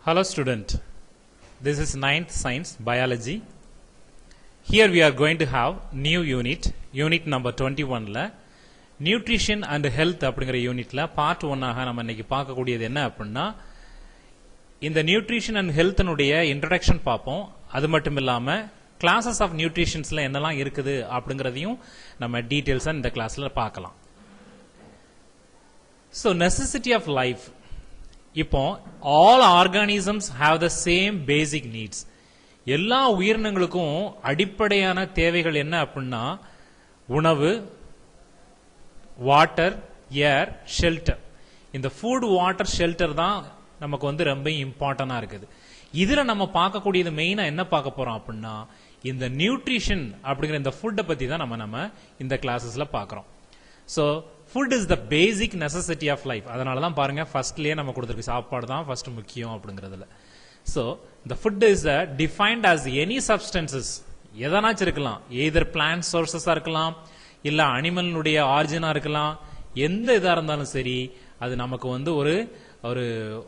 Hello student, this is 9th Science Biology. Here we are going to have new unit number 21 la Nutrition and Health அப்படிங்கிற யூனிட்ல part 1 ஆக நம்ம இன்னைக்கு பார்க்க கூடியது என்ன அப்படின்னா இந்த நியூட்ரிஷன் அண்ட் ஹெல்த்னுடைய இன்ட்ரோடக்ஷன் பார்ப்போம். அது மட்டும் இல்லாம கிளாसेस ஆஃப் நியூட்ரிஷன்ஸ்ல என்னெல்லாம் இருக்குது அப்படிங்கறதையும் நம்ம டீடைல்ஸா இந்த கிளாஸ்ல பார்க்கலாம். So necessity of life. இப்போ all organisms have the same basic needs. எல்லா உயிரினங்களுக்கும் அடிப்படையான தேவைகள் என்ன அப்படின்னா உணவு, வாட்டர், ஏர், ஷெல்டர். இந்த ஃபுட், வாட்டர், ஷெல்டர் தான் நமக்கு வந்து ரொம்ப இம்பார்ட்டன்டா இருக்குது. இதுல நம்ம பார்க்கக்கூடியது மெயினா என்ன பார்க்க போறோம் அப்படின்னா இந்த நியூட்ரிஷன் அப்படிங்கிற இந்த ஃபுட்டை பத்தி தான் நம்ம இந்த கிளாஸஸ்ல பார்க்கறோம். So food is the basic necessity of life. அதனால தான் பாருங்க ஃபர்ஸ்ட்லயே நம்ம கொடுத்திருக்க சாப்பாடு தான் ஃபர்ஸ்ட் முக்கியம் அப்படிங்கறதுல. So the food is defined as any substances. எதனாச்சும் இருக்கலாம், either plant sources இருக்கலாம், இல்ல அனிமல்னுடைய ஆரிஜினா இருக்கலாம், எந்த இதா இருந்தாலும் சரி அது நமக்கு வந்து ஒரு ஒரு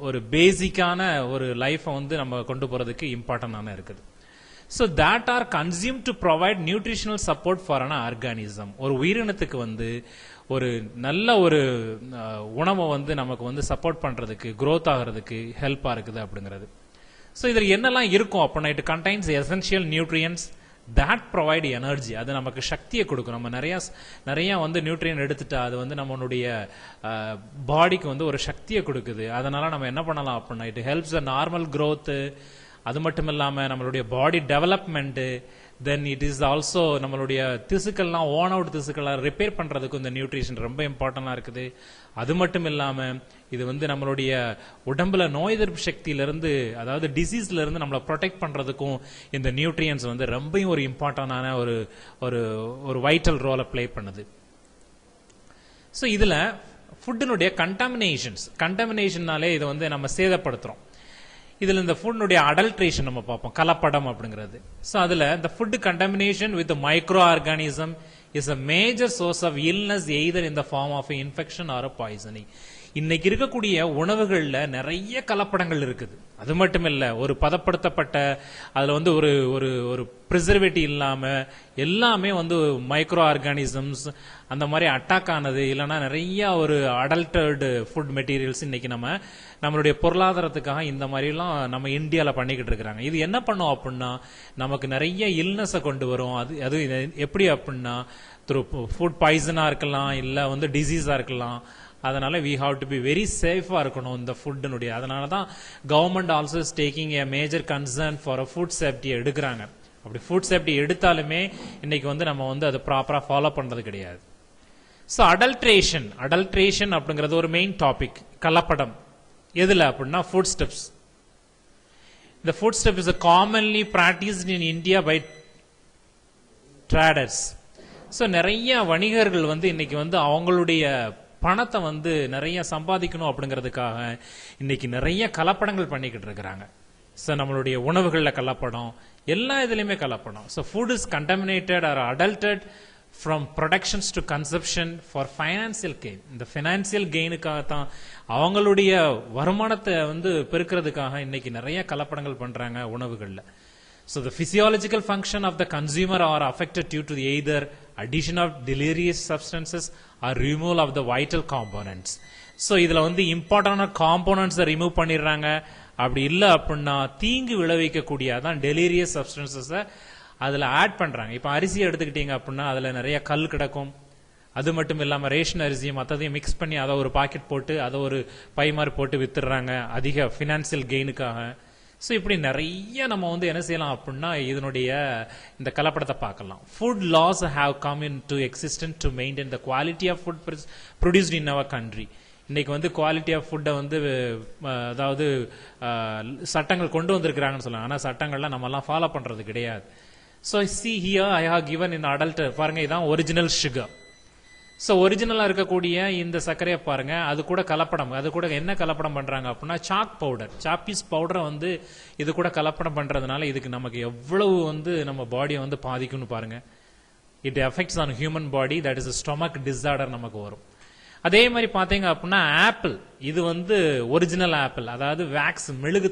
ஒரு பேசிக்கான ஒரு லைஃப வந்து நம்ம கொண்டு போறதுக்கு இம்பார்ட்டன்டான இருக்குது. So that are consumed to provide nutritional support for an organism. ஒரு உயிரினத்துக்கு வந்து ஒரு நல்ல ஒரு உணவை வந்து நமக்கு வந்து சப்போர்ட் பண்றதுக்கு, growth ஆகிறதுக்கு ஹெல்ப்பா இருக்குது அப்படிங்கிறது. So இதுல என்னெல்லாம் இருக்கும் அப்படின்னா it contains essential nutrients that provide energy. அது நமக்கு சக்தியை கொடுக்கும். நம்ம நிறைய வந்து நியூட்ரியன் எடுத்துட்டா அது வந்து நம்மளுடைய பாடிக்கு வந்து ஒரு சக்தியை கொடுக்குது. அதனால நம்ம என்ன பண்ணலாம் அப்படின்னா it helps the normal growth. அது மட்டும் இல்லாம நம்மளுடைய body development, then it is also நம்மளுடைய திசுக்கள்லாம் ஓன் அவுட் திசுக்களை ரிப்பேர் பண்றதுக்கு இந்த நியூட்ரிஷன் ரொம்ப இம்பார்ட்டன்டா இருக்குது. அது மட்டும் இல்லாம இது வந்து நம்மளுடைய உடம்புல நோய் எதிர்ப்பு சக்தியிலிருந்து, அதாவது டிசீஸ்ல இருந்து நம்மளை ப்ரொடெக்ட் பண்றதுக்கும் இந்த நியூட்ரியன்ஸ் வந்து ரொம்பவும் ஒரு இம்பார்ட்டன்டான ஒரு ஒரு ஒரு வைட்டல் ரோலை பிளே பண்ணுது. ஸோ இதுல ஃபுட்டினுடைய கண்டாமினேஷன்னாலே இதை வந்து நம்ம சேதப்படுத்துறோம். இதுல இந்த ஃபுட்னுடைய அடல்ட்ரேஷன் நம்ம பார்ப்போம், கலப்படம் அப்படிங்கிறது. ஸோ அதுல இந்த food contamination with microorganism is a major source of illness either in the form of infection or poisoning. இன்னைக்கு இருக்கக்கூடிய உணவுகள்ல நிறைய கலப்படங்கள் இருக்குது. அது மட்டும் இல்ல, ஒரு பதப்படுத்தப்பட்ட அதுல வந்து ஒரு ஒரு ஒரு பிரிசர்வேட்டிவ் இல்லாம எல்லாமே வந்து மைக்ரோ ஆர்கானிசம்ஸ் அந்த மாதிரி அட்டாக் ஆனது, இல்லைன்னா நிறைய ஒரு அடல்டர்டு ஃபுட் மெட்டீரியல்ஸ் இன்னைக்கு நம்மளுடைய பொருளாதாரத்துக்காக இந்த மாதிரி எல்லாம் நம்ம இந்தியால பண்ணிக்கிட்டு இருக்கிறாங்க. இது என்ன பண்ணும் அப்படின்னா நமக்கு நிறைய இல்னஸை கொண்டு வரும். அது எப்படி அப்படின்னா த்ரூ ஃபுட் பாய்சனா இருக்கலாம், இல்ல வந்து டிசீஸா இருக்கலாம். அதனால we have to be very safe-ஆ இருக்கணும் இந்த ஃபுட்னுடைய. அதனால தான் government also is taking a major concern for a food safety எடுக்கிறாங்க. அப்படி ஃபுட் சேஃப்டி எடுத்தாலுமே இன்னைக்கு வந்து நம்ம வந்து அதை ப்ராப்பரா ஃபாலோ பண்றது கிடையாது. ஸோ அடல்ட்ரேஷன் அப்படிங்கிறது ஒரு மெயின் டாபிக். கலப்படம் எதுல அப்படின்னா ஃபுட் ஸ்டெப்ஸ். இந்த food stuff is commonly practised in India by traders. So நிறைய வணிகர்கள் வந்து இன்னைக்கு வந்து அவங்களுடைய பணத்தை வந்து நிறைய சம்பாதிக்கணும் அப்படிங்கிறதுக்காக இன்னைக்கு நிறைய கலப்படங்கள் பண்ணிக்கிட்டு இருக்கிறாங்க. ஸோ நம்மளுடைய உணவுகளில் கலப்படம், எல்லா இதுலையுமே கலப்படம். So food is contaminated or adulterated from productions to consumption for financial gain. இந்த ஃபைனான்சியல் கெயினுக்காகத்தான் அவங்களுடைய வருமானத்தை வந்து பெருக்கிறதுக்காக இன்னைக்கு நிறைய கலப்படங்கள் பண்றாங்க உணவுகளில். So the physiological function of the consumer are affected due to either addition of deleterious substances or removal of the vital components. So இதுல வந்து இம்பார்ட்டன்டான காம்போனன்ட்ஸை ரிமூவ் பண்ணிடுறாங்க. அப்படி இல்லை அப்படின்னா தீங்கு விளைவிக்கக்கூடிய அதான் டெலீரியஸ் சப்ஸ்டன்சஸை அதுல ஆட் பண்றாங்க. இப்ப அரிசி எடுத்துக்கிட்டீங்க அப்படின்னா அதுல நிறைய கல் கிடக்கும். அது மட்டும் இல்லாம ரேஷன் அரிசியும் மற்றதையும் மிக்ஸ் பண்ணி அதை ஒரு பாக்கெட் போட்டு அதை ஒரு பை மாதிரி போட்டு வித்துடுறாங்க அதிக பினான்சியல் கெயினுக்காக. ஸோ இப்படி நிறைய நம்ம வந்து என்ன செய்யலாம் அப்படின்னா இதனுடைய இந்த கலப்படத்தை பார்க்கலாம். Food laws have come into existent to maintain the quality of food produced in our country. இன்னைக்கு வந்து குவாலிட்டி ஆஃப் ஃபுட்டை வந்து அதாவது சட்டங்கள் கொண்டு வந்திருக்கிறாங்கன்னு சொல்லலாம். ஆனால் சட்டங்கள்லாம் நம்ம எல்லாம் ஃபாலோ பண்றது கிடையாது. So see here I have given in adult, பாருங்க இதான் ஒரிஜினல் சுகர். ஸோ ஒரிஜினலா இருக்கக்கூடிய இந்த சர்க்கரையை பாருங்க, அது கூட கலப்படம். அது கூட என்ன கலப்படம் பண்றாங்க அப்படின்னா சாப்பீஸ் பவுடரை வந்து இது கூட கலப்படம் பண்றதுனால இதுக்கு நமக்கு எவ்வளவு வந்து நம்ம பாடியை வந்து பாதிக்கும்னு பாருங்க. It effects on human body, that is stomach disorder நமக்கு வரும். அதே மாதிரி பாத்தீங்க அப்படின்னா ஆப்பிள், இது வந்து ஒரிஜினல் ஆப்பிள், அதாவது வேக்ஸ் மெழுகு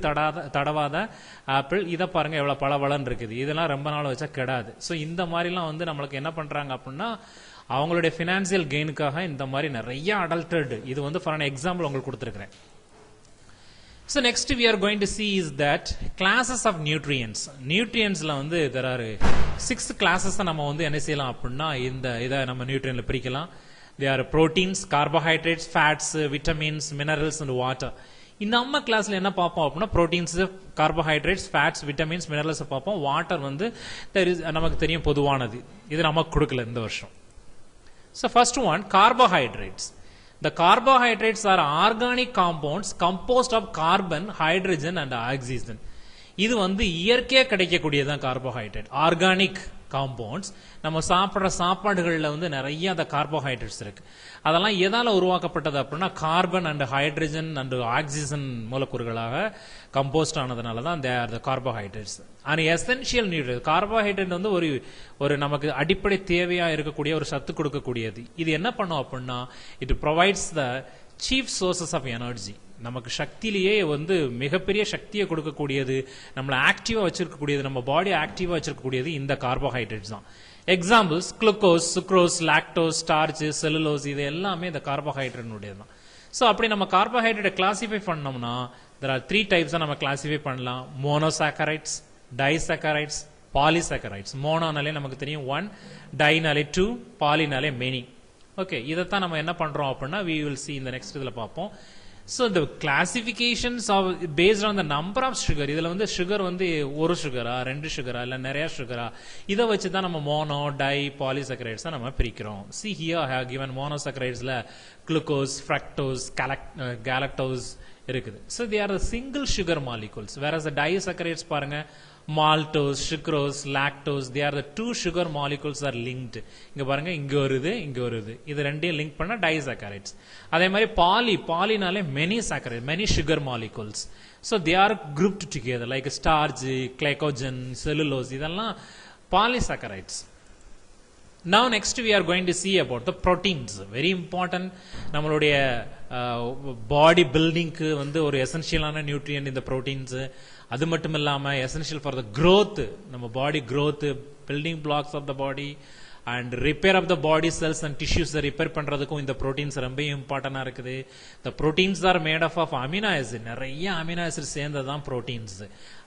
தடவாத ஆப்பிள். இதை பாருங்க எவ்வளவு பளபளன்னு இருக்குது. இதெல்லாம் ரொம்ப நாள் வச்சா கெடாது. ஸோ இந்த மாதிரிலாம் வந்து நம்மளுக்கு என்ன பண்றாங்க அப்படின்னா அவங்களுடைய பினான்சியல் கெயினுக்காக இந்த மாதிரி நிறைய அடல்டர்டு, இது வந்து ஃபார் an எக்ஸாம்பிள் உங்களுக்கு கொடுத்துருக்கிறேன். So next we are going to see is that classes of nutrients. Nutrientsல வந்து there are 6 classes நம்ம வந்து என்ன செய்யலாம் அப்படின்னா இதை நம்ம நியூட்ரியன்ட்ல பிரிக்கலாம். They are proteins, carbohydrates, fats, vitamins, minerals and water. இந்த நம்ம கிளாஸ்ல என்ன பார்ப்போம் அப்படின்னா proteins, carbohydrates, fats, vitamins, minerals பார்ப்போம். வாட்டர் வந்து நமக்கு தெரியும் பொதுவானது, இது நமக்கு கொடுக்கல இந்த வருஷம். So first one, carbohydrates. The carbohydrates are organic compounds composed of carbon, hydrogen and oxygen. இது வந்து இயற்கையா கிடைக்கக்கூடியதான் கார்போஹைட்ரேட், ஆர்கானிக் காம்பவுண்ட்ஸ். நம்ம சாப்பிட்ற சாப்பாடுகள்ல வந்து நிறைய அந்த கார்போஹைட்ரேட்ஸ் இருக்கு. அதெல்லாம் எதால உருவாக்கப்பட்டது அப்படின்னா carbon and hydrogen and oxygen மூலக்கூறுகளாக கம்போஸ்ட் ஆனதுனால தான் they are the carbohydrates. And essential nutrient, carbohydrate வந்து ஒரு நமக்கு அடிப்படை தேவையா இருக்கக்கூடிய ஒரு சத்து கொடுக்கக்கூடியது. இது என்ன பண்ணும் அப்படின்னா it provides the chief sources of energy. நமக்கு சக்தியிலேயே வந்து மிகப்பெரிய சக்தியை கொடுக்கக்கூடியது, நம்மளை ஆக்டிவா வச்சிருக்கக்கூடியது, நம்ம பாடி ஆக்டிவா வச்சிருக்கக்கூடியது இந்த கார்போஹைட்ரேட்ஸ் தான். Examples glucose, sucrose, lactose, starch, cellulose, இது எல்லாமே இந்த கார்போஹைட்ரேட் தான். ஸோ அப்படி நம்ம கார்போஹைட்ரேட்டை கிளாசிஃபை பண்ணோம்னா there are 3 types நம்ம கிளாசிஃபை பண்ணலாம். Monosaccharides, disaccharides, polysaccharides. மோனோனாலே நமக்கு தெரியும் 1, டைனாலே 2, பாலினாலே மெனி. ஓகே, இதைத்தான் நம்ம என்ன பண்றோம் அப்படின்னா we will see இந்த நெக்ஸ்ட் இதுல பார்ப்போம். So the classifications are based on the number of sugar. இதுல வந்து சுகர் வந்து ஒரு சுகரா, 2 சுகரா, இல்ல நிறைய சுகரா, இதை வச்சு தான் நம்ம மோனோ, டை, பாலிசாக்கரைட்ஸ் நம்ம பிரிக்கிறோம். See here I have given monosaccharides-ல glucose, fructose, galactose இருக்குது. So they are the single sugar molecules, whereas the disaccharides பாருங்க maltose, sucrose, lactose, they are the 2 sugar molecules are linked. இங்க பாருங்க இங்க வருது, இங்க வருது, இது ரெண்டையும் லிங்க் பண்ணா disaccharides. அதே மாதிரி பாலினாலே many saccharides, many sugar molecules. So they are grouped together like starch, glycogen, cellulose, இதெல்லாம் polysaccharides. Now next we are going to see about the proteins. Very important. நம்மளுடைய பாடி பில்டிங்க்கு வந்து ஒரு எசென்ஷியலான நியூட்ரியன்ட் இந்த ப்ரோட்டீன்ஸ். அது மட்டும் இல்லாம எசென்ஷியல் ஃபார் த growth, நம்ம body growth, building blocks of the body and repair of the body cells and tissues repair பண்றதுக்கும் இந்த ப்ரோட்டீன்ஸ் ரொம்ப இம்பார்ட்டன்டா இருக்குது. The proteins are made of amino acid, நிறைய அமினோ ஆசிட் சேர்ந்ததான் ப்ரோட்டீன்ஸ்.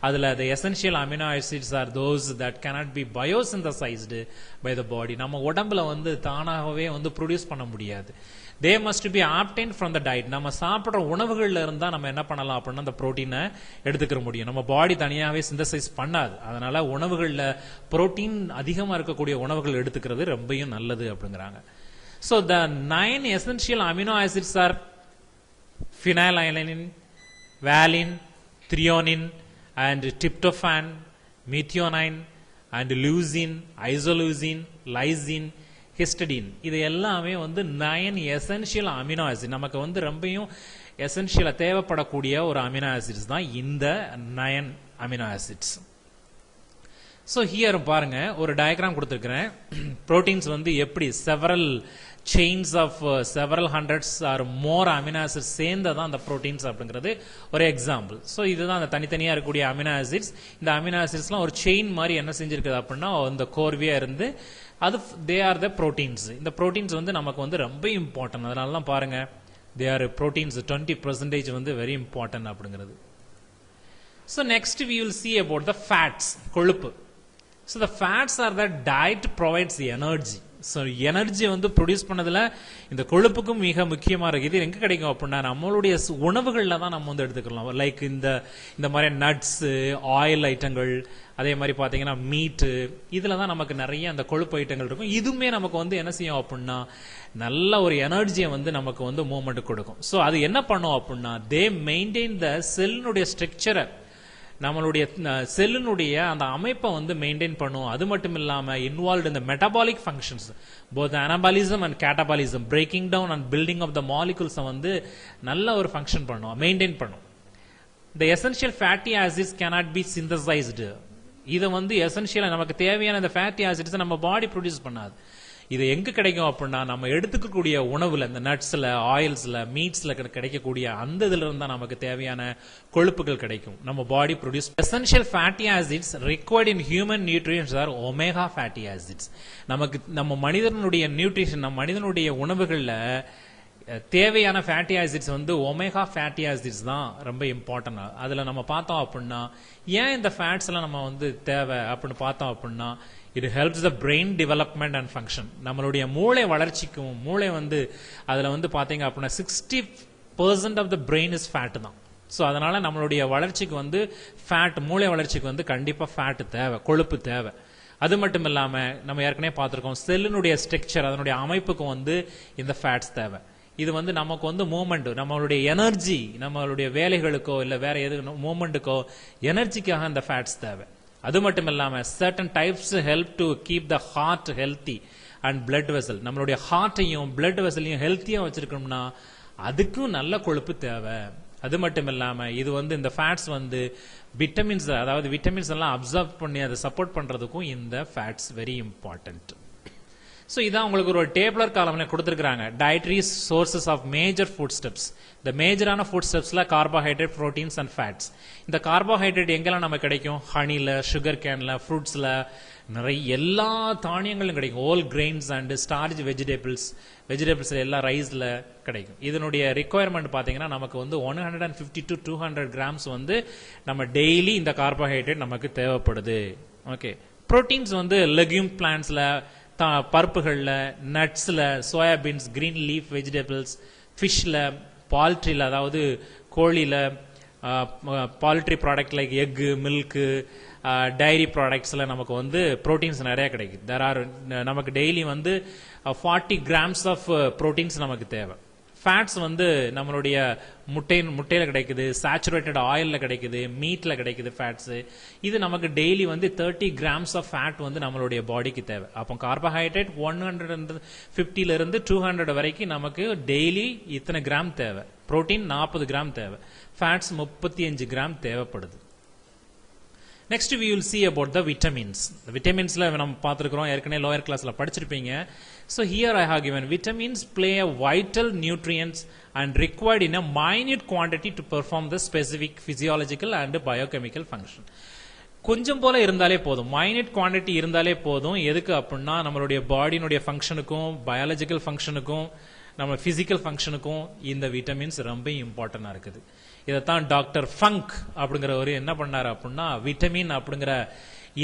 அதுல the essential amino acids are those that cannot be biosynthesized by the body. நம்ம உடம்புல வந்து தானாகவே வந்து ப்ரொடியூஸ் பண்ண முடியாது. they must be obtained from the diet. நம்ம சாப்பிடுற உணவுகள்ல இருந்தா நம்ம என்ன பண்ணலாம் அப்படின்னா அந்த புரோட்டீனை எடுத்துக்க முடியும். நம்ம பாடி தனியாவே சிந்தசைஸ் பண்ணாது. அதனால உணவுகள்ல புரோட்டீன் அதிகமா இருக்கக்கூடிய உணவுகள் எடுத்துக்கிறது ரொம்பவும் நல்லது அப்படிங்கிறாங்க. So the 9 essential amino acids are phenylalanine, valine, threonine and tryptophan, methionine and leucine, isoleucine, lysine, ஹிஸ்டடின். இது எல்லாமே வந்து 9 எசென்ஷியல் அமினோ ஆசிட். நமக்கு வந்து ரொம்பவும் எசென்ஷியலா தேவைப்படக்கூடிய ஒரு அமினோ ஆசிட்ஸ் தான் இந்த 9 அமினோ ஆசிட்ஸ். ஸோ ஹியர் பாருங்க ஒரு டயக்ராம் கொடுத்துருக்கிறேன். புரோட்டீன்ஸ் வந்து எப்படி several chains of several hundreds or more amino acids சேர்ந்ததான் அந்த புரோட்டீன்ஸ் அப்படிங்கிறது ஒரு எக்ஸாம்பிள். ஸோ இதுதான் அந்த தனித்தனியா இருக்கக்கூடிய அமினோ ஆசிட்ஸ். இந்த அமினோ ஆசிட்ஸ்லாம் ஒரு செயின் மாதிரி என்ன செஞ்சிருக்குது அப்படின்னா இந்த கோர்வியா இருந்து அது தே ஆர் த புரோட்டீன்ஸ். இந்த புரோட்டீன்ஸ் வந்து நமக்கு வந்து ரொம்ப இம்பார்ட்டன்ட். அதனால தான் பாருங்க தே ஆர் புரோட்டீன்ஸ் 20% வந்து வெரி இம்பார்ட்டன்ட் அப்படிங்கிறது. So next we will see about the fats, கொழுப்பு. So the fats are the diet provides the energy. So energy வந்து ப்ரொடியூஸ் பண்ணதுல இந்த கொழுப்புக்கும் மிக முக்கியமா இருக்கு. இது எங்க கிடைக்கும் அப்படின்னா நம்மளுடைய உணவுகள்ல தான் நம்ம வந்து எடுத்துக்கலாம். லைக் இந்த மாதிரி நட்ஸ், ஆயில் ஐட்டங்கள், அதே மாதிரி பாத்தீங்கன்னா மீட்டு, இதுல தான் நமக்கு நிறைய அந்த கொழுப்பு ஐட்டங்கள் இருக்கும். இதுவுமே நமக்கு வந்து என்ன செய்யும் அப்படின்னா நல்ல ஒரு எனர்ஜியை வந்து நமக்கு வந்து மூவ்மெண்ட் கொடுக்கும். ஸோ அது என்ன பண்ணும் அப்படின்னா தே மெயின்டைன் த செல்லினுடைய ஸ்ட்ரக்சரை, நம்மளுடைய செல்லினுடைய அந்த அமைப்பை வந்து மெயின்டைன் பண்ணும். அது மட்டும் இல்லாம இன்வால்வ் இந்த metabolic functions, both anabolism and catabolism, breaking down and building of the molecules வந்து நல்ல ஒரு ஃபங்க்ஷன் பண்ணும், மெயின்டைன் பண்ணும். The essential fatty acids cannot be synthesized. இதை வந்து எசென்ஷியலா நமக்கு தேவையான இந்த ஃபேட்டி ஆசிட்ஸ் நம்ம பாடி ப்ரொடியூஸ் பண்ணாது. இது எங்க கிடைக்கும் அப்படின்னா நம்ம எடுத்துக்கக்கூடிய உணவுல, இந்த நட்ஸ்ல, ஆயில்ஸ்ல, மீட்ஸ்ல கிடைக்கக்கூடிய அந்த இதுல இருந்தா நமக்கு தேவையான கொழுப்புகள் கிடைக்கும். நம்ம body produce essential fatty acids required in human nutrients are omega fatty acids. நமக்கு நம்ம மனிதனுடைய நியூட்ரிஷன், நம்ம மனிதனுடைய உணவுகள்ல தேவையான ஃபேட்டி ஆசிட்ஸ் வந்து ஒமேகா ஃபேட்டி ஆசிட்ஸ் தான் ரொம்ப இம்பார்ட்டன்ட். அதுல நம்ம பார்த்தோம் அப்படின்னா ஏன் இந்த ஃபேட்ஸ் எல்லாம் நம்ம வந்து தேவை அப்படின்னு பார்த்தோம் அப்படின்னா, it helps the brain development and function. நம்மளுடைய மூளை வளர்ச்சிக்கும், மூளை வந்து அதுல வந்து பாத்தீங்க அப்படின்னா 60% of the brain is fat தான். ஸோ அதனால நம்மளுடைய வளர்ச்சிக்கு வந்து ஃபேட், மூளை வளர்ச்சிக்கு வந்து கண்டிப்பா ஃபேட் தேவை, கொழுப்பு தேவை. அது மட்டும் இல்லாம நம்ம ஏற்கனவே பார்த்திருக்கோம், செல்லினுடைய ஸ்ட்ரக்சர், அதனுடைய அமைப்புக்கும் வந்து இந்த ஃபேட்ஸ் தேவை. இது வந்து நமக்கு வந்து மூவ்மெண்ட், நம்மளுடைய எனர்ஜி, நம்மளுடைய வேலைகளுக்கோ இல்ல வேற எது மூவ்மெண்ட்டுக்கோ எனர்ஜிக்காக இந்த ஃபேட்ஸ் தேவை. அது மட்டும் இல்லாம certain types help to keep the heart healthy and blood vessel. நம்மளுடைய ஹார்ட்டையும் blood vesselையும் ஹெல்த்தியா வச்சிருக்கணும்னா அதுக்கும் நல்ல கொழுப்பு தேவை. அது மட்டும் இல்லாம இது வந்து இந்த ஃபேட்ஸ் வந்து விட்டமின்ஸ், அதாவது விட்டமின்ஸ் எல்லாம் அப்சர்வ் பண்ணி அதை சப்போர்ட் பண்றதுக்கும் இந்த ஃபேட்ஸ் வெரி இம்பார்ட்டன்ட். ஸோ இதான் உங்களுக்கு ஒரு டேபிளர் காலம்ல கொடுத்துருக்காங்க. Dietary sources of major food steps. இந்த மேஜரான ஃபுட் ஸ்டெப்ஸ்ல கார்போஹைட்ரேட், புரோட்டீன்ஸ் அண்ட் ஃபேட்ஸ். இந்த கார்போஹைட்ரேட் எங்கெல்லாம் நமக்கு கிடைக்கும்? ஹனில, சுகர் கேன்ல, ஃப்ரூட்ஸ்ல, நிறைய எல்லா தானியங்களும் கிடைக்கும். ஹோல் கிரெயின்ஸ் அண்ட் ஸ்டார்ச் வெஜிடபிள்ஸ்ல, எல்லா ரைஸ்ல கிடைக்கும். இதனுடைய ரிக்குவயர்மெண்ட் பாத்தீங்கன்னா நமக்கு வந்து 150 to 200 கிராம்ஸ் வந்து நம்ம டெய்லி இந்த கார்போஹைட்ரேட் நமக்கு தேவைப்படுது. ஓகே. புரோட்டீன்ஸ் வந்து லெக்யூம் பிளான்ட்ஸ்ல, பருப்புகள்ல, நட்ஸ்ல, சோயாபீன்ஸ், கிரீன் லீஃப் வெஜிடபிள்ஸ், ஃபிஷ்ல, பால்ட்ரில, அதாவது கோழில, poultry product like egg, milk, dairy ப்ராடக்ட்ஸ்ல நமக்கு வந்து புரோட்டீன்ஸ் நிறைய கிடைக்குது. நமக்கு டெய்லி வந்து 40 கிராம்ஸ் ஆஃப் புரோட்டீன்ஸ் நமக்கு தேவை. ஃபேட்ஸ் வந்து நம்மளுடைய முட்டையில கிடைக்குது, சேச்சுரேட்டட் ஆயில்ல கிடைக்குது, மீட்ல கிடைக்குது ஃபேட்ஸ். இது நமக்கு டெய்லி வந்து 30 கிராம்ஸ் ஆஃப் ஃபேட் வந்து நம்மளுடைய பாடிக்கு தேவை. அப்போ கார்போஹைட்ரேட் 150 இருந்து 200 வரைக்கும் நமக்கு டெய்லி இத்தனை கிராம் தேவை. புரோட்டீன் 40 கிராம் தேவை. ஃபேட்ஸ் 35 கிராம் தேவைப்படுது. Next we will see about the vitamins. The vitamins la நம்ம பார்த்திருக்கிறோம், ஏற்கனவே லோயர் கிளாஸ்ல படிச்சிருப்பீங்க. So here I have given vitamins play a vital nutrients and required in a minute quantity to perform the specific physiological and biochemical function. கொஞ்சம் போல இருந்தாலே போதும், மைனட் quantity இருந்தாலே போதும். எதுக்கு அப்படின்னா நம்மளுடைய பாடியினுடைய ஃபங்க்ஷனுக்கும், பயாலஜிக்கல் ஃபங்க்ஷனுக்கும், நம்ம பிசிக்கல் ஃபங்க்ஷனுக்கும் இந்த விட்டமின்ஸ் ரொம்ப இம்பார்ட்டன்டா இருக்குது. இதைத்தான் டாக்டர் ஃபங்க் அப்படிங்கிறவர் என்ன பண்ணாரு அப்படின்னா, விட்டமின் அப்படிங்கிற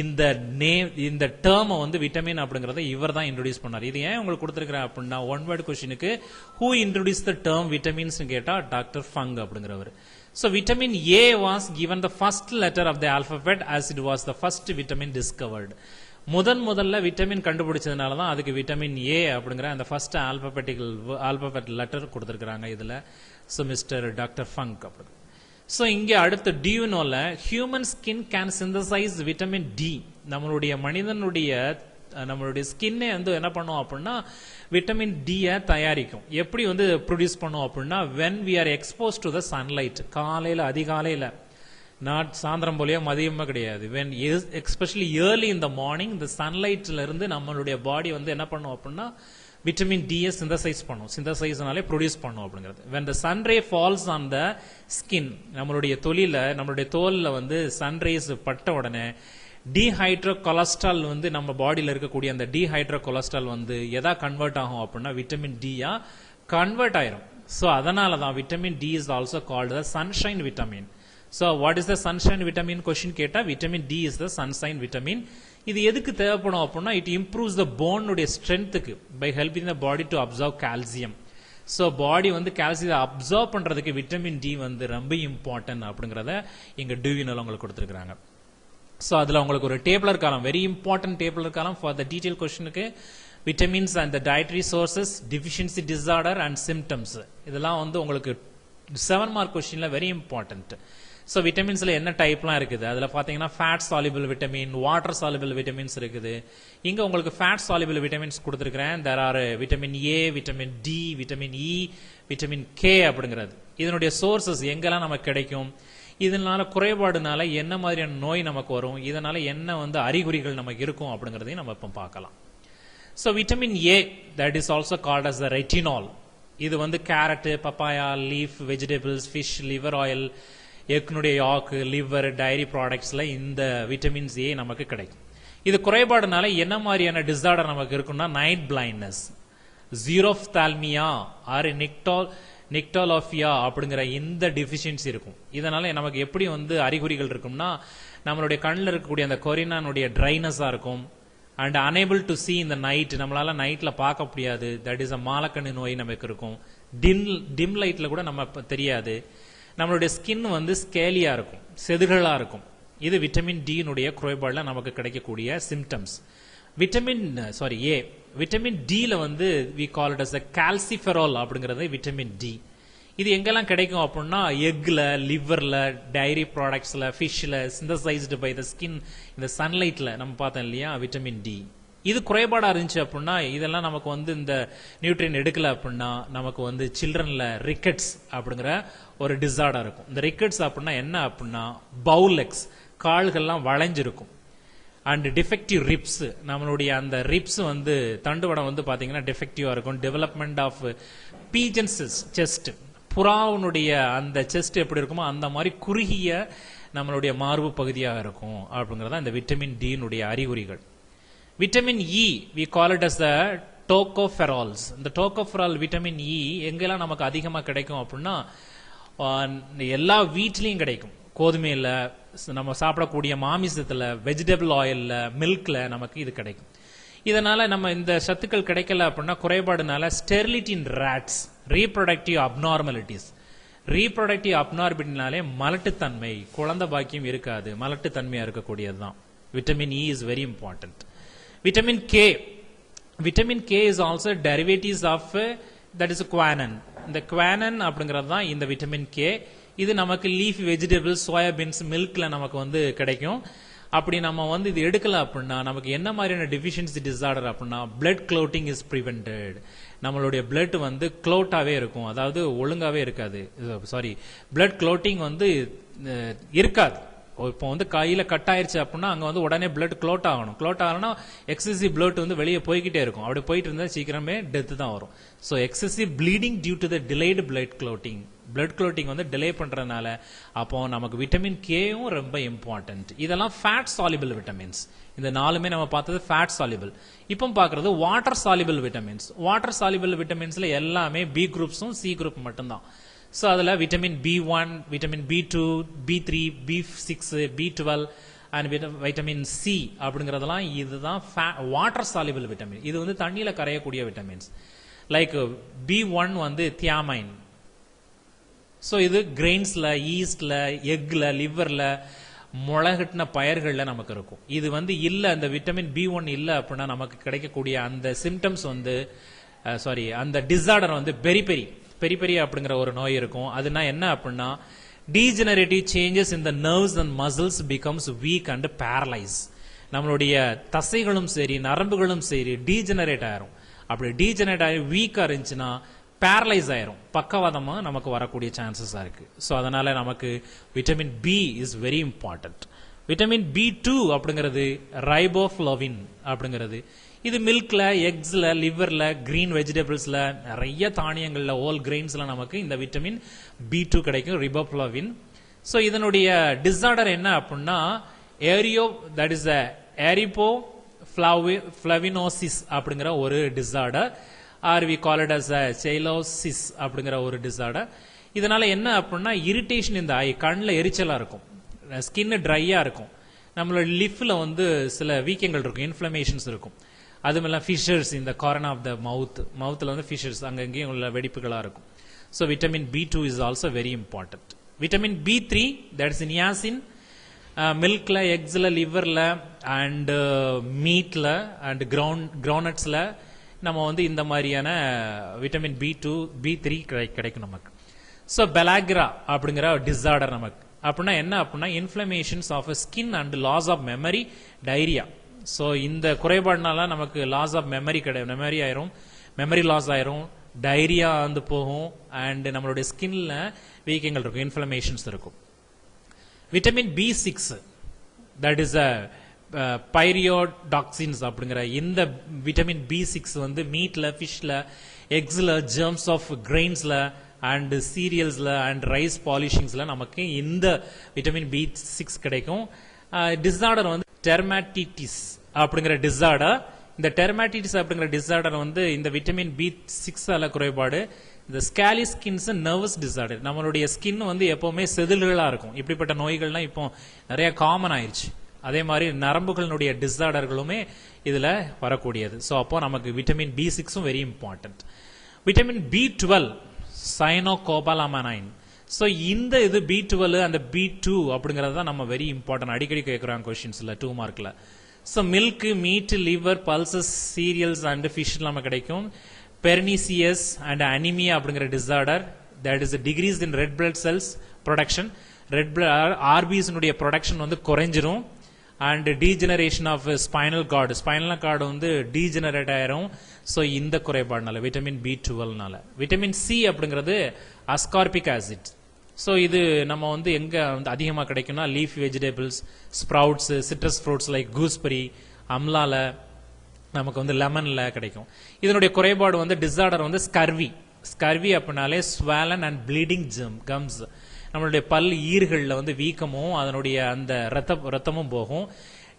இந்த டேர்மை வந்து விட்டமின் அப்படிங்கறத இவர் தான் இன்ட்ரோடியூஸ் பண்ணார். இது ஏன் உங்களுக்கு கொடுத்திருக்கிறேன் அப்படின்னா, ஒன் வேர்ட் கொஸ்டினுக்கு who introduce the term vitamins கேட்டா டாக்டர் ஃபங்க் அப்படிங்கிறவர். So vitamin A was given the first letter of the alphabet as it was the first vitamin discovered. முதல்ல விட்டமின் கண்டுபிடிச்சதுனால தான் அதுக்கு விட்டமின் ஏ அப்படிங்கிற அந்த ஃபர்ஸ்ட் ஆல்பபெட் லெட்டர் கொடுத்திருக்காங்க இதுல. So mister doctor Funk அப்படி. ஸோ இங்கே அடுத்த டியூனோல human skin can synthesize vitamin D. நம்மளுடைய ஸ்கின்னே வந்து என்ன பண்ணும் அப்படின்னா விட்டமின் டியை தயாரிக்கும். எப்படி வந்து ப்ரொடியூஸ் பண்ணும் அப்படின்னா, when we are expose to the sunlight, காலையில அதிகாலையில, நாட் சாயந்தரம் போலயோ மதியமா கிடையாது, when especially early in the morning இந்த சன்லைட்ல இருந்து நம்மளுடைய பாடி வந்து என்ன பண்ணும் அப்படின்னா விட்டமின் டியை சிந்தசைஸ் பண்ணும். சிந்தசைஸ்னாலே ப்ரொடியூஸ் பண்ணும் அப்படிங்கிறது. when the sun ray falls on the skin, நம்மளுடைய தோல்ல வந்து சன்ரைஸ் பட்ட உடனே டீஹைட்ரோ கொலஸ்ட்ரால் வந்து நம்ம பாடியில இருக்கக்கூடிய அந்த டீஹைட்ரோ கொலஸ்ட்ரால் வந்து எதா கன்வெர்ட் ஆகும் அப்படின்னா விட்டமின் டியா கன்வெர்ட் ஆயிரும். ஸோ அதனால தான் vitamin D is also called the sunshine vitamin. So what is the sunshine vitamin question கேட்டா vitamin D is the sunshine vitamin. இது எதுக்கு தேவைப்படும் அப்படின்னா, it improves the bone உடைய strengthக்கு by helping the body to absorb calcium. So body வந்து calcium absorb பண்றதுக்கு vitamin D வந்து ரொம்ப இம்பார்ட்டன்ட் அப்படிங்கறத இங்க டியூனல் உங்களுக்கு கொடுத்திருக்காங்க. So அதுல உங்களுக்கு ஒரு டேபிளர் காலம், வெரி இம்பார்ட்டன்ட் டேபிளர் காலம் ஃபார் த டீடைல் கொஸ்டினுக்கு vitamins and the dietary sources, deficiency disorder and symptoms. இதெல்லாம் வந்து உங்களுக்கு 7 மார்க் கொஸ்டின்ல வெரி இம்பார்ட்டன்ட். ஸோ விட்டமின்ஸ்ல என்ன டைப்லாம் இருக்குது அதுல பாத்தீங்கன்னா fat soluble vitamin, water soluble vitamins இருக்குது. இங்க உங்களுக்கு ஃபேட் சாலிபிள் விட்டமின்ஸ் கொடுத்திருக்கிறேன். There are vitamin A, vitamin D, vitamin E, vitamin K அப்படிங்கிறது. இதனுடைய சோர்சஸ் எங்கெல்லாம் நமக்கு கிடைக்கும், இதனால குறைபாடுனால என்ன மாதிரியான நோய் நமக்கு வரும், இதனால என்ன வந்து அறிகுறிகள் நமக்கு இருக்கும் அப்படிங்கறதையும் நம்ம இப்ப பார்க்கலாம். So vitamin A, that is also called as the retinol. இது வந்து carrot, papaya, leaf, vegetables, fish, liver oil, எக்னுடைய யாக்கு, லிவர், டைரி ப்ராடக்ட்ஸ்ல இந்த விட்டமின்ஸ் ஏ நமக்கு கிடைக்கும். இது குறைபாடுனால என்ன மாதிரியான டிசார்டர் நமக்கு இருக்குன்னா நைட் பிளைண்ட்னஸ், ஜீரோப்தால்மியா ஆர் நிக்டாலோபியா அப்படிங்கிற இந்த டெஃபிஷியன்சி இருக்கும். இதனால நமக்கு எப்படி வந்து அறிகுறிகள் இருக்கும்னா நம்மளுடைய கண்ணில் இருக்கக்கூடிய அந்த கொரினானுடைய ட்ரைனஸா இருக்கும். அண்ட் அனேபிள் டு சி இந்த நைட், நம்மளால நைட்ல பார்க்க முடியாது. தட் இஸ் அ மாலக்கண்ணு நோய் நமக்கு இருக்கும். டிம் லைட்ல கூட நம்ம தெரியாது. நம்மளுடைய ஸ்கின் வந்து ஸ்கேலியா இருக்கும், செதுகளா இருக்கும். இது விட்டமின் டியினுடைய குறைபாடுல நமக்கு கிடைக்கக்கூடிய சிம்டம்ஸ். விட்டமின் டில வந்து we call it as a calciferol அப்படிங்கிறது விட்டமின் டி. இது எங்கெல்லாம் கிடைக்கும் அப்படின்னா எக்ல, லிவர்ல, டைரி ப்ராடக்ட்ஸ்ல, ஃபிஷ்ல, சிந்தசைஸ்டு பை த ஸ்கின், இந்த சன்லைட்ல நம்ம பார்த்தோம் இல்லையா விட்டமின் டி. இது குறைபாடா இருந்துச்சு அப்படின்னா இதெல்லாம் நமக்கு வந்து இந்த நியூட்ரியன் எடுக்கல அப்படின்னா நமக்கு வந்து சில்ட்ரன்ல ரிக்கெட்ஸ் அப்படிங்கிற ஒரு டிசார்டர் இருக்கும். இந்த ரிக்கெட்ஸ் அப்படின்னா என்ன அப்படின்னா பவுல் லெக்ஸ், கால்கள்லாம் வளைஞ்சிருக்கும். அண்ட் டிஃபெக்டிவ் ரிப்ஸ், நம்மளுடைய அந்த ரிப்ஸ் வந்து தண்டுவடம் வந்து பாத்தீங்கன்னா டிஃபெக்டிவா இருக்கும். டெவலப்மெண்ட் ஆஃப் பீஜன்ஸ் செஸ்ட், புறாவுனுடைய அந்த செஸ்ட் எப்படி இருக்குமோ அந்த மாதிரி குறுகிய நம்மளுடைய மார்பு பகுதியாக இருக்கும் அப்படிங்கறத இந்த விட்டமின் டியினுடைய அறிகுறிகள். Vitamin E we call it as the tocopherols. இந்த டோகோஃபெரால் விட்டமின் இ எங்கெல்லாம் நமக்கு அதிகமா கிடைக்கும் அப்படின்னா எல்லா வீட்லயும் கிடைக்கும். கோதுமையில, நம்ம சாப்பிடக்கூடிய மாமிசத்துல, வெஜிடபிள் ஆயில்ல, மில்க்ல நமக்கு இது கிடைக்கும். இதனால நம்ம இந்த சத்துக்கள் கிடைக்கல அப்படின்னா குறைபாடுனால sterility in rats, reproductive abnormalities. Reproductive அப்நார்மலிட்டினாலே மலட்டுத்தன்மை, குழந்தை பாக்கியம் இருக்காது, மலட்டுத்தன்மையா இருக்கக்கூடியதுதான். Vitamin E is very important. Vitamin K is also derivatives of that is quinone. இந்த குவானன் அப்படிங்கிறது தான் இந்த விட்டமின் கே. இது நமக்கு லீஃப் வெஜிடபிள்ஸ், சோயாபீன்ஸ், மில்க்ல நமக்கு வந்து கிடைக்கும். அப்படி நம்ம வந்து இது எடுக்கல அப்படின்னா நமக்கு என்ன மாதிரியான டெஃபிஷியன்சி டிசார்டர் அப்படின்னா பிளட் க்ளோட்டிங் இஸ் பிரிவென்டட். நம்மளுடைய பிளட் வந்து க்ளோட்டாவே இருக்கும், அதாவது ஒழுங்காவே இருக்காது. சாரி, பிளட் க்ளோட்டிங் வந்து இருக்காது. இப்போ வந்து கையில கட் ஆயிருச்சு அப்படின்னா அங்க வந்து உடனே பிளட் க்ளோட் ஆகணும். க்ளோட் ஆகணும்னா எக்ஸசிவ் பிளட் வந்து வெளியே போய்கிட்டே இருக்கும். அப்படி போயிட்டு இருந்தா சீக்கிரமே டெத் தான் வரும். So excessive bleeding due to the delayed blood clotting, blood clotting வந்து டிலே பண்றதுனால அப்போ நமக்கு விட்டமின் கேயும் ரொம்ப இம்பார்ட்டன்ட். இதெல்லாம் ஃபேட் சாலிபிள் விட்டமின்ஸ். இந்த நாலுமே நம்ம பார்த்தது ஃபேட் சாலிபிள். இப்போ பார்க்கறது water soluble vitamins. Water soluble விட்டமின்ஸ்ல எல்லாமே பி குரூப்ஸும் சி குரூப் மட்டும்தான். ஸோ அதில் vitamin B1, vitamin B2, B3, B6, B12 and vitamin C அப்படிங்கிறதெல்லாம் இதுதான் வாட்டர் சாலிபிள் விட்டமின். இது வந்து தண்ணியில கரையக்கூடிய விட்டமின்ஸ். லைக் B1 வந்து தியாமைன். ஸோ இது கிரெயின்ஸ்ல, ஈஸ்ட்ல, எக்ல, லிவர்ல, முளைகட்டின பயிர்கள்ல நமக்கு இருக்கும். இது வந்து இல்ல, அந்த விட்டமின் B1 இல்ல அப்படின்னா நமக்கு கிடைக்கக்கூடிய அந்த சிம்டம்ஸ் வந்து அந்த டிசார்டர் வந்து பெரிபெரி அப்படிங்கிற ஒரு நோய் இருக்கும். அதுனா என்ன அப்படின்னா degenerative changes in the nerves and muscles becomes week and paralyse. நம்மளுடைய தசைகளும் சரி, நரம்புகளும் சரி டீஜெனரேட் ஆயிரும். அப்படி டீஜெனரேட் ஆகி வீக்கா இருந்துச்சுன்னா பேரலைஸ் ஆயிரும், பக்கவாதமா நமக்கு வரக்கூடிய சான்சஸா இருக்கு. ஸோ அதனால நமக்கு vitamin B is very important. Vitamin B2 அப்படிங்கிறது ரைபோஃப்ளவின் அப்படிங்கிறது. இது மில்க்ல, எக்ஸ்ல, லிவர்ல, கிரீன் வெஜிடபிள்ஸ்ல, நிறைய தானியங்கள்ல, ஹோல் கிரெயின்ஸ்ல நமக்கு இந்த விட்டமின் B2 கிடைக்கும், ரிபோஃப்ளவின். ஸோ இதனுடைய டிசார்டர் என்ன அப்படின்னா தட் இஸ் ஏரிபோ ஃபிளவினோசிஸ் அப்படிங்கிற ஒரு disorder, or we call it as cheilosis அப்படிங்கிற ஒரு டிசார்டர். இதனால என்ன அப்படின்னா இரிட்டேஷன் இந்த ஐ, கண்ணில் எரிச்சலா இருக்கும், ஸ்கின் ட்ரையா இருக்கும், நம்மளோட லிஃப்ல வந்து சில வீக்கங்கள் இருக்கும், இன்ஃபிளமேஷன்ஸ் இருக்கும். அதுமெல்லாம் ஃபிஷர்ஸ், இந்த கார்னர் ஆஃப் த மவுத்ல வந்து ஃபிஷர்ஸ் அங்கங்கேயும் உள்ள வெடிப்புகளா இருக்கும். So vitamin B2 is also very important. Vitamin B3 that is niacin, மில்க்ல, எக்ஸ்ல, லிவர்ல அண்ட் மீட்ல அண்ட் கிரவுண்ட்நட்ஸ்ல நம்ம வந்து இந்த மாதிரியான விட்டமின் B2, B3 கிடைக்கும் நமக்கு. ஸோ பெலாக்ரா அப்படிங்கிற டிசார்டர் நமக்கு அப்படின்னா என்ன அப்படின்னா inflammations of skin and loss of memory, diarrhoea. So இந்த குறைபாடுனால நமக்கு லாஸ் ஆஃப் மெமரி ஆயிரும், மெமரி லாஸ் ஆயிரும், டைரியா வந்து போகும் அண்ட் நம்மளுடைய ஸ்கின்ல வீக்கங்கள் இருக்கும், இன்ஃபிளமேஷன்ஸ் இருக்கும். விட்டமின் B6 தட் இஸ் பைரியோடாக்சின்ஸ் அப்படிங்கிற இந்த விட்டமின் B6 வந்து மீட்ல, ஃபிஷ்ல, எக்ஸ்ல, ஜெர்ம்ஸ் ஆஃப் கிரெயின்ஸ்ல அண்ட் சீரியல்ஸ்ல அண்ட் ரைஸ் பாலிஷிங்ஸ்ல நமக்கு இந்த விட்டமின் B6 கிடைக்கும். டிசார்டர் வந்து டெர்மாட்டிட்டிஸ் அப்படிங்கிற டிசார்டர். இந்த டெர்மாட்டிட்டிஸ் அப்படிங்கிற டிசார்டர் வந்து இந்த விட்டமின் B6 குறைபாடு. இந்த ஸ்கேலி ஸ்கின்ஸ் நர்வஸ் டிசார்டர், நம்மளுடைய ஸ்கின் வந்து எப்பவுமே செதில்களா இருக்கும். இப்படிப்பட்ட நோய்கள்லாம் இப்போ நிறைய காமன் ஆயிடுச்சு. அதே மாதிரி நரம்புகளினுடைய டிசார்டர்களுமே இதுல வரக்கூடியது. ஸோ அப்போ நமக்கு vitamin B6 very important. Vitamin B12 cyanocobalamin. So இந்த இது B12 அந்த B2 அப்படிங்கிறது தான் நம்ம வெரி இம்பார்ட்டன்ட். அடிக்கடி கேட்குறாங்க கொஸ்டின்ஸ்ல 2 மார்க்ல. So milk, meat, liver, pulses, cereals and fish நம்ம கிடைக்கும். பெர்னிசியஸ் அண்ட் அனிமியா அப்படிங்கிற disorder, that is decrease in red blood cells production. Red blood orbs production வந்து குறைஞ்சிரும். And degeneration of spinal cord வந்து டீஜெனரேட் ஆயிரும். ஸோ இந்த குறைபாடுனால vitamin B12னால. விட்டமின் C அப்படிங்கிறது அஸ்கார்பிக் ஆசிட். ஸோ இது நம்ம வந்து எங்க வந்து அதிகமாக கிடைக்கும்னா leaf vegetables, sprouts, citrus fruits like gooseberry, அம்லால, நமக்கு வந்து லெமன்ல கிடைக்கும். இதனுடைய குறைபாடு வந்து டிசார்டர் வந்து ஸ்கர்வி அப்படின்னாலே ஸ்வாலன் அண்ட் ப்ளீடிங் கம்ஸ். நம்மளுடைய பல் ஈறுகளில் வந்து வீக்கமும் அதனுடைய அந்த ரத்தமும் போகும்.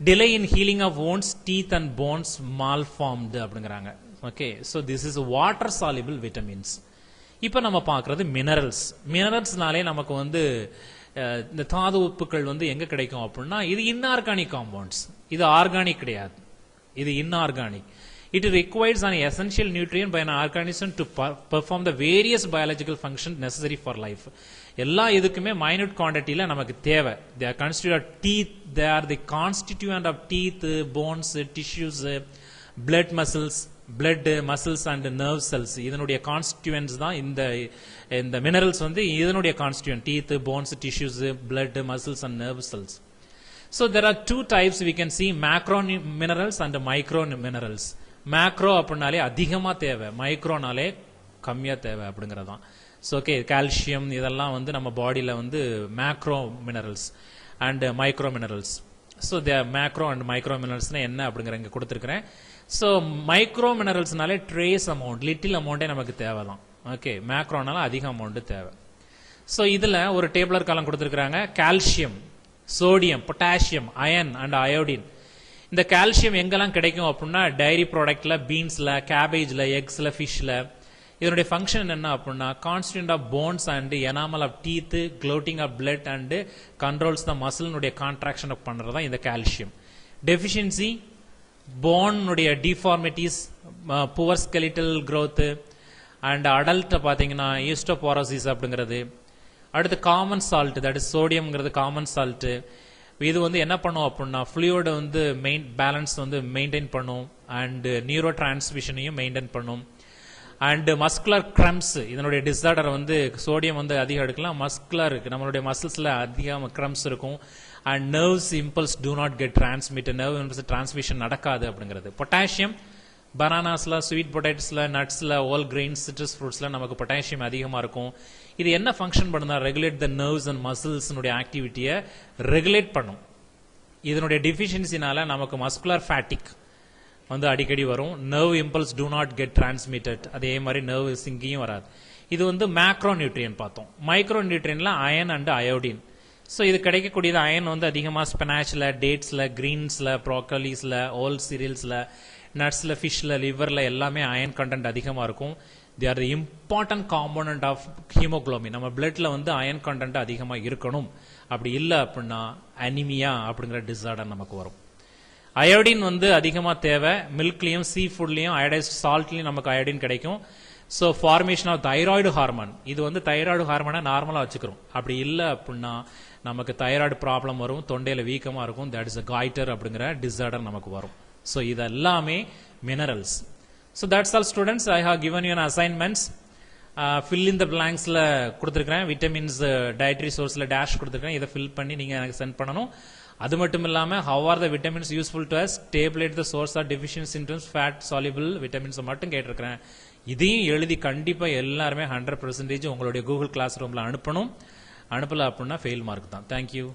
Delay in healing of wounds, teeth and bones malformed அப்படிங்கிறாங்க. Okay, so this is water soluble vitamins. இப்போ நம்ம பார்க்கறது மினரல்ஸ்னாலே நமக்கு வந்து இந்த தாது உப்புக்கள் வந்து எங்க கிடைக்கும் அப்படின்னா இது இன்ஆர்கானிக் காம்பவுண்ட்ஸ். இது ஆர்கானிக் கிடையாது, இது inorganic. It requires an essential nutrient by an organism to perform the various biological functions necessary for life. எல்லா இதுக்குமே மைனூட் குவான்டிட்டியில நமக்கு தேவை. They are constituted of teeth, they are the constituent of teeth, bones, tissues, blood muscles and nerve cells. இதனுடைய கான்ஸ்டிட்யூயன்ட்ஸ் தான் இந்த minerals வந்து இதனுடைய constituent. Teeth, bones, tissues, blood, muscles and nerve cells. So there are two types we can see, macro minerals and micro minerals. Macro அப்படின்னாலே அதிகமா தேவை, மைக்ரோனாலே கம்மியா தேவை அப்படிங்கறதான். ஸோ ஓகே, கால்சியம் இதெல்லாம் வந்து நம்ம பாடியில வந்து macro minerals and micro minerals. So macro and micro மினரல்ஸ்னா என்ன அப்படிங்கிற இங்க கொடுத்துருக்கிறேன். ஸோ மைக்ரோ மினரல்ஸ்னாலே ட்ரேஸ் அமௌண்ட், லிட்டில் அமௌண்டே நமக்கு தேவை தான். ஓகே, மேக்ரோனால அதிக அமௌண்ட் தேவை. ஸோ இதுல ஒரு டேபிளர் காலம் கொடுத்துருக்காங்க. Calcium, sodium, potassium, iron and iodine. இந்த கால்சியம் எங்கெல்லாம் கிடைக்கும் அப்படின்னா டைரி ப்ராடக்ட்ல, பீன்ஸ்ல, கேபேஜ்ல, எக்ஸ்ல, ஃபிஷ்ல. இதனுடைய ஃபங்க்ஷன் என்ன அப்படின்னா constituent of bones and enamel of teeth, clotting of blood and controls the மசில்னுடைய கான்ட்ராக்ஷன் பண்றதா இந்த கால்சியம். டெஃபிஷியன்சி, போனுடைய deformities, poor skeletal growth and adult பாத்தீங்கன்னா ஈஸ்டோபோரோசிஸ் அப்படிங்கிறது. அடுத்து காமன் சால்ட், தட் இஸ் சோடியம்ங்கிறது காமன் சால்ட். இது வந்து என்ன பண்ணும் அப்படின்னா ஃப்ளூயிட வந்து பேலன்ஸ் வந்து மெயின்டைன் பண்ணும் அண்ட் நியூரோ டிரான்ஸ்மிஷனையும் மெயின்டைன் பண்ணும். அண்ட் மஸ்குலர் கிரம்ஸ், இதனுடைய டிசார்டர் வந்து சோடியம் வந்து அதிகம் எடுக்கலாம். மஸ்குலர் நம்மளுடைய மசில்ஸ்ல அதிகம் கிரம்ஸ் இருக்கும். And nerves impulse do not get transmit, nerve impulse transmission நடக்காது அப்படிங்கிறது. பொட்டாசியம், பனானாஸ்ல, ஸ்வீட் பொட்டேட்டோஸ்ல, நட்ஸ்ல, ஓல் கிரெயின்ஸ், சிட்ரஸ் ஃப்ரூட்ஸ்ல நமக்கு பொட்டாசியம் அதிகமா இருக்கும். இது என்ன ஃபங்க்ஷன் பண்ணுதா, regulate the nerves and muscles ஆக்டிவிட்டியை ரெகுலேட் பண்ணும். இதனுடைய டிஃபிஷியன்சினால நமக்கு மஸ்குலர் ஃபேட்டிக் வந்து அடிக்கடி வரும். Nerve impulse do not get transmitted, அதே மாதிரி நர்வ் சிங்கியும் வராது. இது வந்து மேக்ரோ நியூட்ரியன் பார்த்தோம். மைக்ரோ நியூட்ரியன்ல அயன் அண்ட் அயோடின். ஸோ இது கிடைக்கக்கூடியது அயன் வந்து அதிகமாக ஸ்பினாச்ல, டேட்ஸ்ல, கிரீன்ஸ்ல, ப்ரோக்கலிஸ்ல, ஓல் சீரியல்ஸ்ல, நட்ஸ்ல, ஃபிஷ்ல, லிவர்ல எல்லாமே அயன் கண்டென்ட் அதிகமாக இருக்கும். They are the important component of hemoglobin. நம்ம பிளட்ல வந்து அயன் கண்டென்ட் அதிகமாக இருக்கணும். அப்படி இல்லை அப்படின்னா அனிமியா அப்படிங்கிற டிசார்டர் நமக்கு வரும். அயோடின் வந்து அதிகமாக தேவை. மில்க்லையும், சீ ஃபுட்லையும், அயோடைஸ்ட் சால்ட்லையும் நமக்கு அயோடின் கிடைக்கும். So formation of thyroid hormone, இது வந்து தைராய்டு ஹார்மோனை நார்மலாக வச்சுக்கிறோம். அப்படி இல்லை அப்படின்னா நமக்கு தைராய்டு ப்ராப்ளம் வரும், தொண்டையில வீக்கமாக இருக்கும். தட் இஸ் காய்டர் அப்படிங்கிற டிசார்டர் நமக்கு வரும். ஸோ இது எல்லாமே minerals. So that's all students, I have given you an assignments. Fill in the blanksல கொடுத்திருக்கேன். vitamins dietary sourceல dash கொடுத்திருக்கேன். இதை fill பண்ணி நீங்க எனக்கு send பண்ணனும். அது மட்டும் இல்லாம how are the vitamins useful to us, tabulate the source of deficiency symptoms, fat soluble vitamins மட்டும் கேட்டிருக்கேன். இதையும் எழுதி கண்டிப்பா எல்லாருமே 100% உங்களுடைய கூகுள் கிளாஸ் ரூம்ல அனுப்பணும். அனுப்பல அப்படின்னா ஃபெயில் மார்க் தான். Thank you.